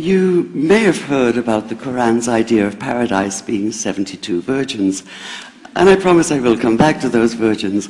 You may have heard about the Quran's idea of paradise being 72 virgins, and I promise I will come back to those virgins.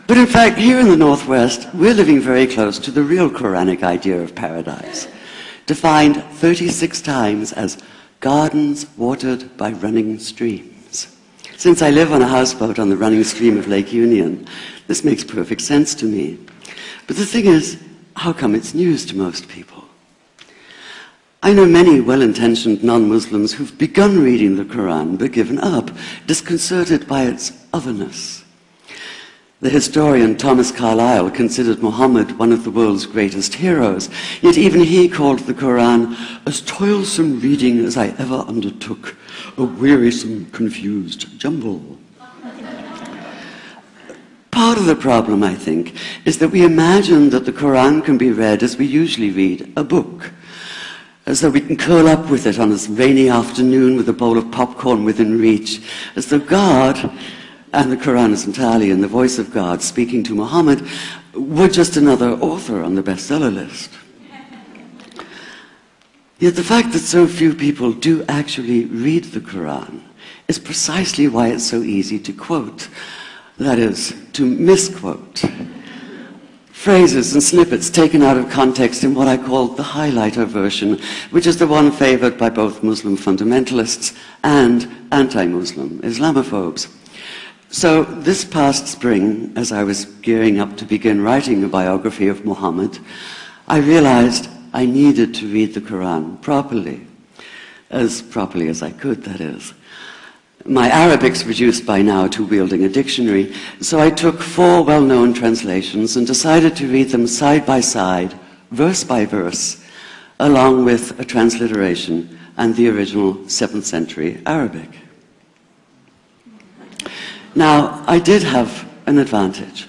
But in fact, here in the Northwest, we're living very close to the real Quranic idea of paradise, defined 36 times as gardens watered by running streams. Since I live on a houseboat on the running stream of Lake Union, this makes perfect sense to me. But the thing is, how come it's news to most people? I know many well-intentioned non-Muslims who've begun reading the Quran but given up, disconcerted by its otherness. The historian Thomas Carlyle considered Muhammad one of the world's greatest heroes, yet even he called the Quran as toilsome reading as I ever undertook, a wearisome, confused jumble. Part of the problem, I think, is that we imagine that the Quran can be read as we usually read a book, as though we can curl up with it on a rainy afternoon with a bowl of popcorn within reach, as though God, and the Quran is entirely in the voice of God speaking to Muhammad, were just another author on the bestseller list. Yet the fact that so few people do actually read the Quran is precisely why it's so easy to quote, that is, to misquote. Phrases and snippets taken out of context in what I call the highlighter version, which is the one favored by both Muslim fundamentalists and anti-Muslim Islamophobes. So this past spring, as I was gearing up to begin writing a biography of Muhammad, I realized I needed to read the Quran properly as I could, that is. My Arabic's reduced by now to wielding a dictionary, so I took 4 well-known translations and decided to read them side by side, verse by verse, along with a transliteration and the original 7th century Arabic. Now, I did have an advantage.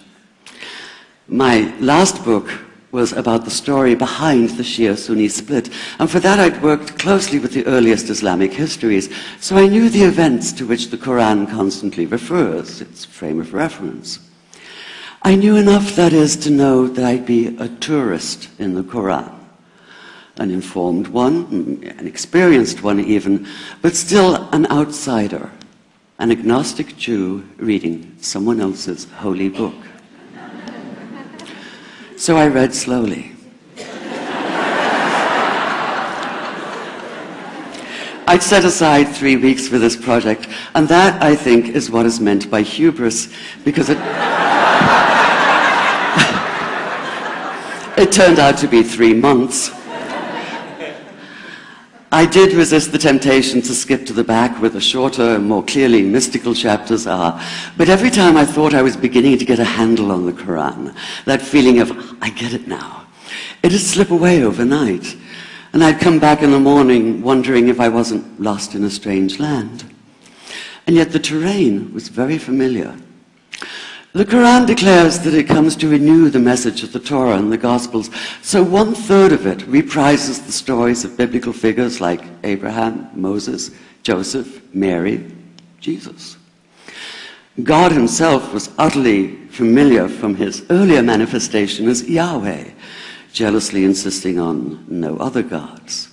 My last book was about the story behind the Shia-Sunni split, and for that I'd worked closely with the earliest Islamic histories, so I knew the events to which the Quran constantly refers, its frame of reference. I knew enough, that is, to know that I'd be a tourist in the Quran, an informed one, an experienced one even, but still an outsider, an agnostic Jew reading someone else's holy book. So I read slowly. I'd set aside 3 weeks for this project, and that, I think, is what is meant by hubris, because it turned out to be 3 months. I did resist the temptation to skip to the back where the shorter and more clearly mystical chapters are, but every time I thought I was beginning to get a handle on the Quran, that feeling of, I get it now, it'd slip away overnight, and I'd come back in the morning wondering if I wasn't lost in a strange land. And yet the terrain was very familiar. The Quran declares that it comes to renew the message of the Torah and the Gospels, so 1/3 of it reprises the stories of biblical figures like Abraham, Moses, Joseph, Mary, Jesus. God himself was utterly familiar from his earlier manifestation as Yahweh, jealously insisting on no other gods.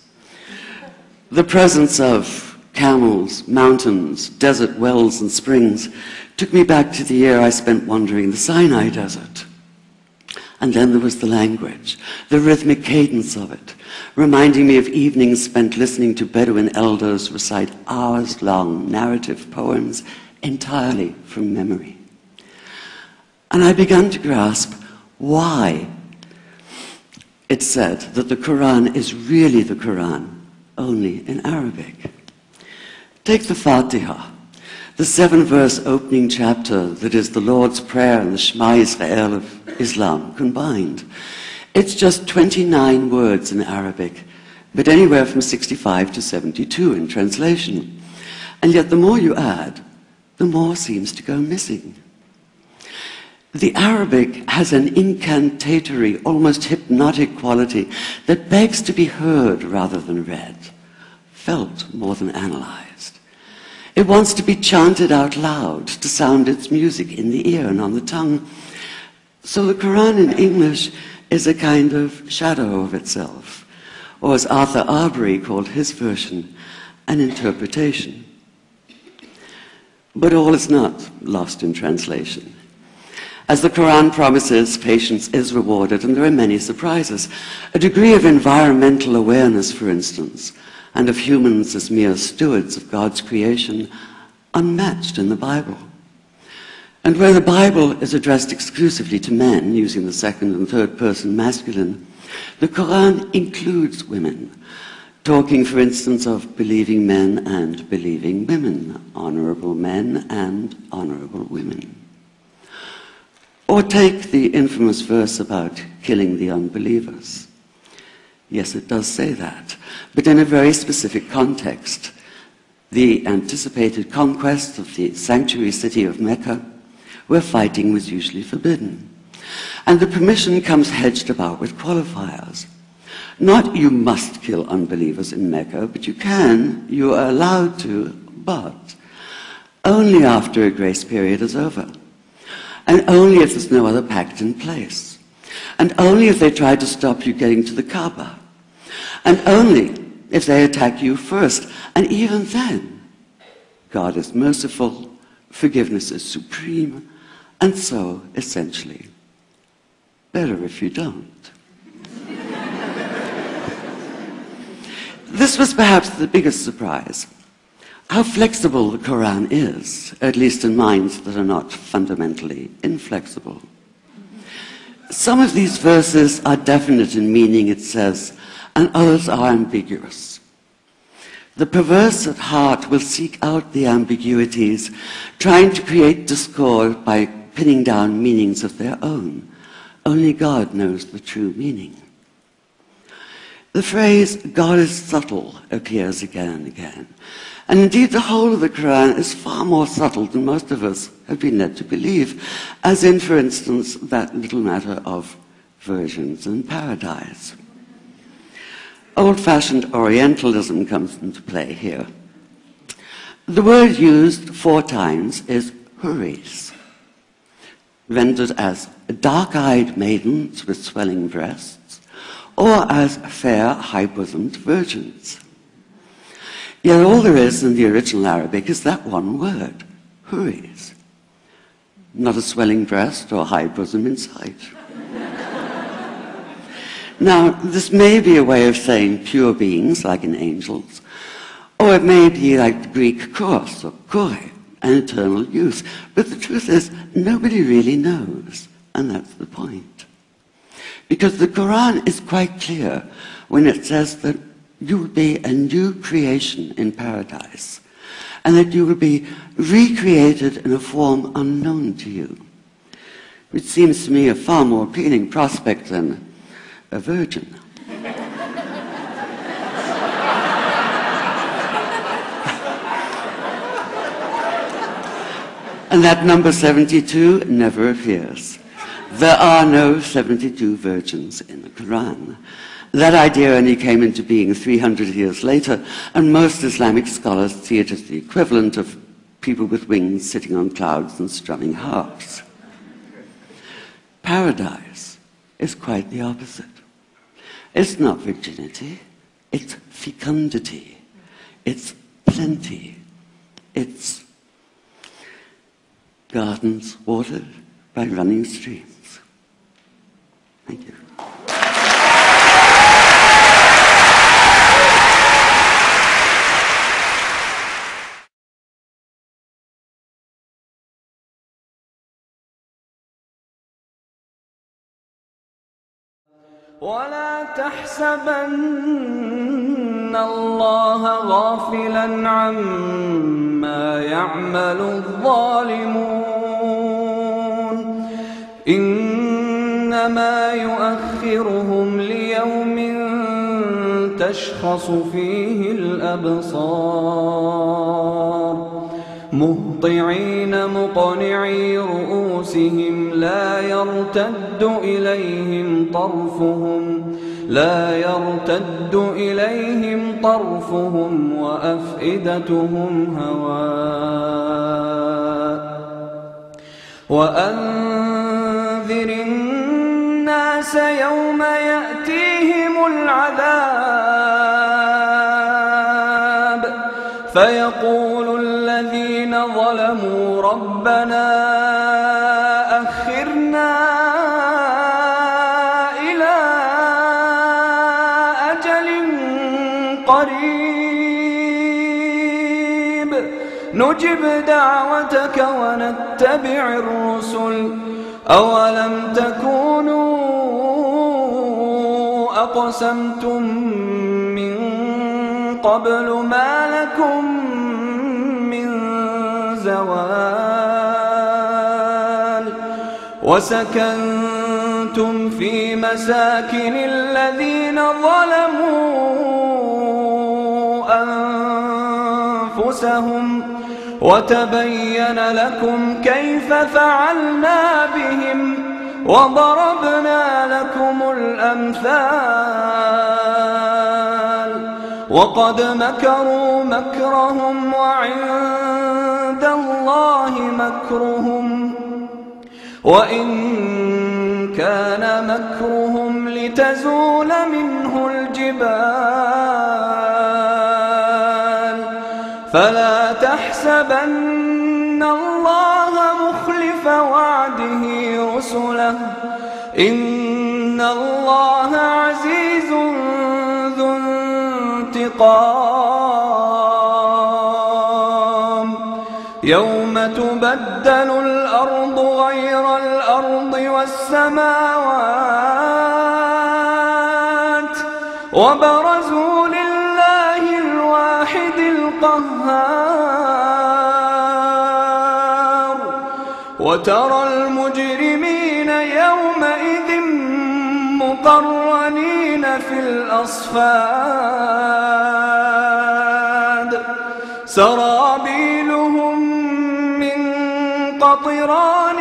The presence of camels, mountains, desert wells and springs took me back to the year I spent wandering the Sinai desert. And then there was the language, the rhythmic cadence of it, reminding me of evenings spent listening to Bedouin elders recite hours-long narrative poems entirely from memory. And I began to grasp why it said that the Quran is really the Quran, only in Arabic. Take the Fatiha, the 7-verse opening chapter that is the Lord's Prayer and the Shema Israel of Islam combined. It's just 29 words in Arabic, but anywhere from 65 to 72 in translation. And yet the more you add, the more seems to go missing. The Arabic has an incantatory, almost hypnotic quality that begs to be heard rather than read, felt more than analyzed. It wants to be chanted out loud, to sound its music in the ear and on the tongue. So the Quran in English is a kind of shadow of itself, or as Arthur Arbery called his version, an interpretation. But all is not lost in translation. As the Quran promises, patience is rewarded, and there are many surprises. A degree of environmental awareness, for instance, and of humans as mere stewards of God's creation, unmatched in the Bible. And where the Bible is addressed exclusively to men, using the second and third person masculine, the Quran includes women, talking, for instance, of believing men and believing women, honorable men and honorable women. Or take the infamous verse about killing the unbelievers. Yes, it does say that, but in a very specific context. The anticipated conquest of the sanctuary city of Mecca, where fighting was usually forbidden. And the permission comes hedged about with qualifiers. Not you must kill unbelievers in Mecca, but you can, you are allowed to, but only after a grace period is over. And only if there's no other pact in place. And only if they try to stop you getting to the Kaaba. And only if they attack you first. And even then, God is merciful, forgiveness is supreme, and so, essentially, better if you don't. This was perhaps the biggest surprise. How flexible the Quran is, at least in minds that are not fundamentally inflexible. Some of these verses are definite in meaning, it says, and others are ambiguous. The perverse at heart will seek out the ambiguities, trying to create discord by pinning down meanings of their own. Only God knows the true meaning. The phrase, God is subtle, appears again and again. And indeed, the whole of the Quran is far more subtle than most of us have been led to believe, as in, for instance, that little matter of virgins and paradise. Old-fashioned Orientalism comes into play here. The word used 4 times is huris, rendered as dark-eyed maidens with swelling breasts, or as fair, high-bosomed virgins. Yet all there is in the original Arabic is that one word, huris. Not a swelling breast or high bosom in sight. Now, this may be a way of saying pure beings, like in angels, or it may be like the Greek kos, or kore, an eternal youth. But the truth is, nobody really knows, and that's the point. Because the Quran is quite clear when it says that you will be a new creation in paradise, and that you will be recreated in a form unknown to you, which seems to me a far more appealing prospect than a virgin. And that number 72 never appears. There are no 72 virgins in the Quran. That idea only came into being 300 years later, and most Islamic scholars see it as the equivalent of people with wings sitting on clouds and strumming harps. Paradise is quite the opposite. It's not virginity, it's fecundity, it's plenty, it's gardens watered by running streams. Thank you. ولا تحسبن الله غافلا عما يعمل الظالمون إنما يؤخرهم ليوم تشخص فيه الأبصار مهطعين مقنعي رؤوسهم لا يرتد إليهم طرفهم وأفئدتهم هواء وأنذر الناس يوم يأتيهم العذاب فيقول الذين ظلموا ربنا أخرنا إلى أجل قريب نجب دعوتك ونتبع الرسل أولم تكونوا أقسمتم من قبل ما لكم من زوال وسكنتم في مساكن الذين ظلموا أنفسهم وتبين لكم كيف فعلنا بهم وضربنا لكم الأمثال وقد مكروا مكرهم وعند الله مكرهم وإن كان مكرهم لتزول منه الجبال فلا تحسبن الله مخلف وعده رسله إن الله عزيز ذو انتقام يوم تبدل الأرض غير الأرض والسماوات وبرزوا لله الواحد القهار وترى المجرمين يومئذ مقرنين في الأصفاد سرابيلهم من قطران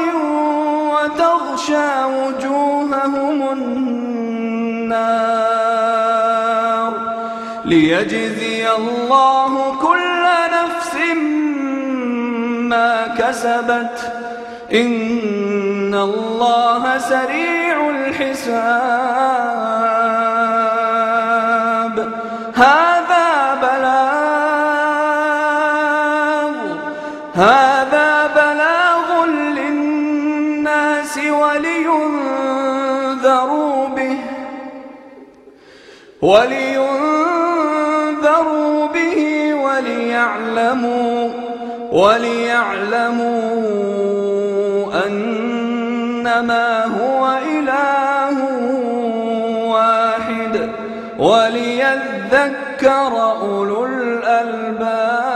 وتغشى وجوههم النار ليجزي الله كل نفس ما كسبت إن الله سريع الحساب هذا بلاغ للناس ولينذروا به وليعلموا أنما هو إله واحد وليذكر أولو الألباب